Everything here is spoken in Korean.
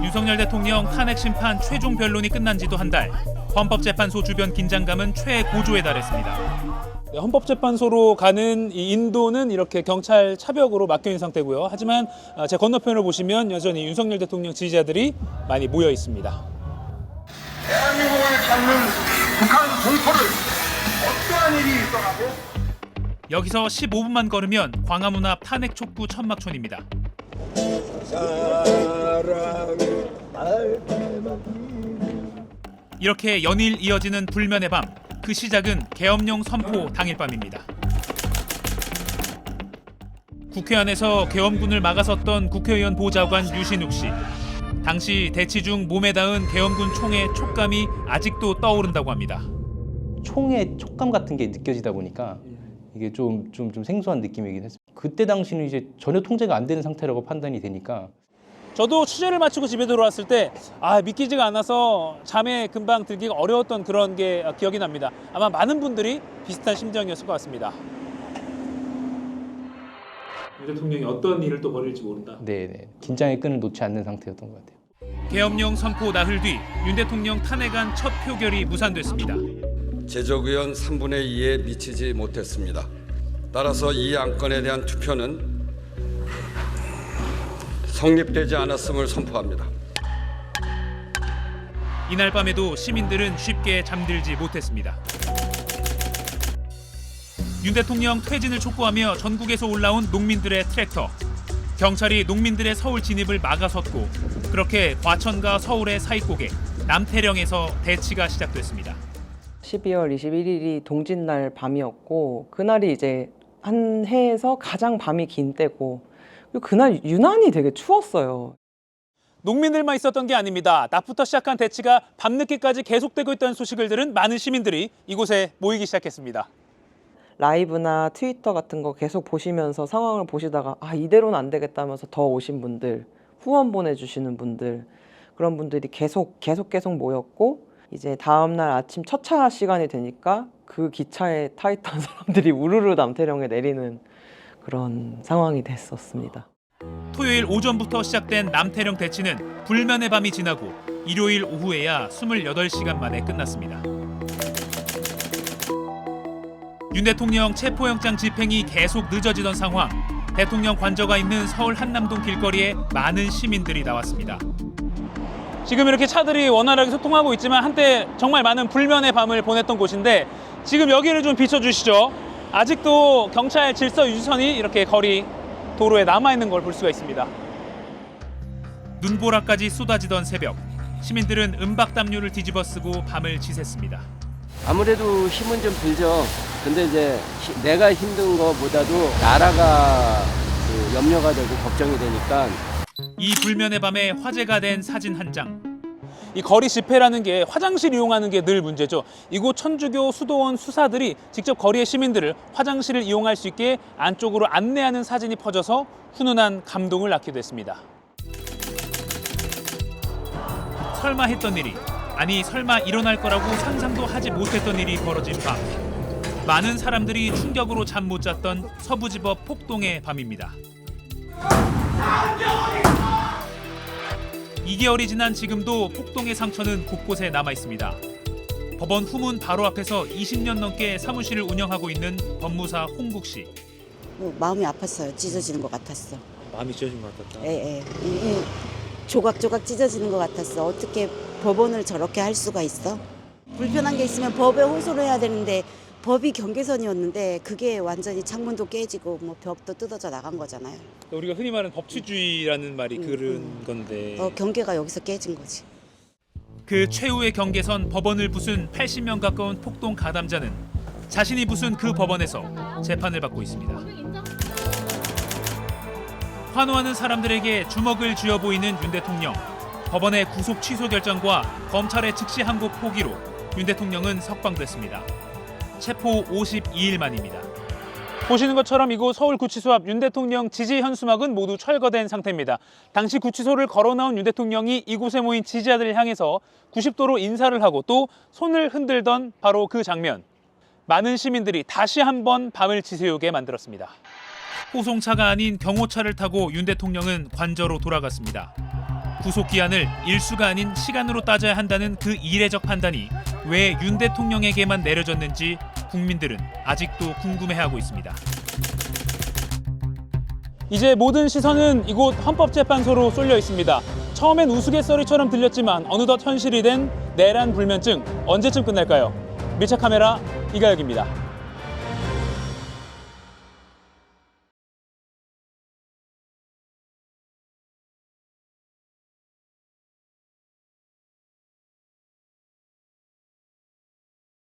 윤석열 대통령 탄핵 심판 최종 변론이 끝난 지도 한 달. 헌법재판소 주변 긴장감은 최고조에 달했습니다. 헌법재판소로 가는 이 인도는 이렇게 경찰 차벽으로 막혀 있는 상태고요. 하지만 제 건너편을 보시면 여전히 윤석열 대통령 지지자들이 많이 모여 있습니다. 대한민국을 찾는 북한 공포를 어떠한 일이 있더라도 여기서 15분만 걸으면 광화문 앞 탄핵 촉구 천막촌입니다. 이렇게 연일 이어지는 불면의 밤. 그 시작은 계엄령 선포 당일 밤입니다. 국회 안에서 계엄군을 막아섰던 국회의원 보좌관 유신욱 씨. 당시 대치 중 몸에 닿은 계엄군 총의 촉감이 아직도 떠오른다고 합니다. 총의 촉감 같은 게 느껴지다 보니까 이게 좀 생소한 느낌이긴 했어요. 그때 당시는 이제 전혀 통제가 안 되는 상태라고 판단이 되니까. 저도 취재를 마치고 집에 돌아왔을 때 믿기지가 않아서 잠에 금방 들기가 어려웠던 그런 게 기억이 납니다. 아마 많은 분들이 비슷한 심정이었을 것 같습니다. 윤 대통령이 어떤 일을 또 벌일지 모른다. 네, 긴장의 끈을 놓지 않는 상태였던 것 같아요. 계엄령 선포 나흘 뒤 윤 대통령 탄핵안 첫 표결이 무산됐습니다. 제적의원 3분의 2에 미치지 못했습니다. 따라서 이 안건에 대한 투표는 성립되지 않았음을 선포합니다. 이날 밤에도 시민들은 쉽게 잠들지 못했습니다. 윤 대통령 퇴진을 촉구하며 전국에서 올라온 농민들의 트랙터. 경찰이 농민들의 서울 진입을 막아섰고 그렇게 과천과 서울의 사이고개 남태령에서 대치가 시작됐습니다. 12월 21일이 동짓날 밤이었고 그날이 이제 한 해에서 가장 밤이 긴 때고 그리고 그날 유난히 되게 추웠어요. 농민들만 있었던 게 아닙니다. 낮부터 시작한 대치가 밤늦게까지 계속되고 있다는 소식을 들은 많은 시민들이 이곳에 모이기 시작했습니다. 라이브나 트위터 같은 거 계속 보시면서 상황을 보시다가 이대로는 안 되겠다면서 더 오신 분들, 후원 보내주시는 분들 그런 분들이 계속 모였고 이제 다음날 아침 첫 차 시간이 되니까 그 기차에 타 있던 사람들이 우르르 남태령에 내리는 그런 상황이 됐었습니다. 토요일 오전부터 시작된 남태령 대치는 불면의 밤이 지나고 일요일 오후에야 28시간 만에 끝났습니다. 윤 대통령 체포영장 집행이 계속 늦어지던 상황. 대통령 관저가 있는 서울 한남동 길거리에 많은 시민들이 나왔습니다. 지금 이렇게 차들이 원활하게 소통하고 있지만 한때 정말 많은 불면의 밤을 보냈던 곳인데 지금 여기를 좀 비춰주시죠. 아직도 경찰 질서 유지선이 이렇게 거리 도로에 남아있는 걸 볼 수가 있습니다. 눈보라까지 쏟아지던 새벽. 시민들은 은박담요를 뒤집어 쓰고 밤을 지샜습니다. 아무래도 힘은 좀 들죠. 근데 이제 내가 힘든 거보다도 나라가 염려가 되고 걱정이 되니까. 이 불면의 밤에 화제가 된 사진 한 장. 이 거리 집회라는 게 화장실 이용하는 게 늘 문제죠. 이곳 천주교 수도원 수사들이 직접 거리의 시민들을 화장실을 이용할 수 있게 안쪽으로 안내하는 사진이 퍼져서 훈훈한 감동을 낳기도 했습니다. 설마 했던 일이, 설마 일어날 거라고 상상도 하지 못했던 일이 벌어진 밤. 많은 사람들이 충격으로 잠 못 잤던 서부지법 폭동의 밤입니다. 2개월이 지난 지금도 폭동의 상처는 곳곳에 남아 있습니다. 법원 후문 바로 앞에서 20년 넘게 사무실을 운영하고 있는 법무사 홍국 씨. 마음이 아팠어요. 찢어지는 것 같았어. 마음이 찢어진 것 같았다. 예. 조각조각 찢어지는 것 같았어. 어떻게 법원을 저렇게 할 수가 있어? 불편한 게 있으면 법에 호소를 해야 되는데 법이 경계선이었는데 그게 완전히 창문도 깨지고 벽도 뜯어져 나간 거잖아요. 우리가 흔히 말하는 법치주의라는 말이 그런 건데. 경계가 여기서 깨진 거지. 그 최후의 경계선 법원을 부순 80명 가까운 폭동 가담자는 자신이 부순 그 법원에서 재판을 받고 있습니다. 환호하는 사람들에게 주먹을 쥐어 보이는 윤 대통령. 법원의 구속 취소 결정과 검찰의 즉시 항고 포기로 윤 대통령은 석방됐습니다. 체포 52일 만입니다. 보시는 것처럼 이곳 서울 구치소 앞 윤 대통령 지지 현수막은 모두 철거된 상태입니다. 당시 구치소를 걸어 나온 윤 대통령이 이곳에 모인 지지자들을 향해서 90도로 인사를 하고 또 손을 흔들던 바로 그 장면. 많은 시민들이 다시 한번 밤을 지새우게 만들었습니다. 호송차가 아닌 경호차를 타고 윤 대통령은 관저로 돌아갔습니다. 구속 기한을 일수가 아닌 시간으로 따져야 한다는 그 이례적 판단이 왜 윤 대통령에게만 내려졌는지 국민들은 아직도 궁금해하고 있습니다. 이제 모든 시선은 이곳 헌법재판소로 쏠려 있습니다. 처음엔 우스갯소리처럼 들렸지만 어느덧 현실이 된 내란 불면증 언제쯤 끝날까요? 밀착 카메라 이가혁입니다.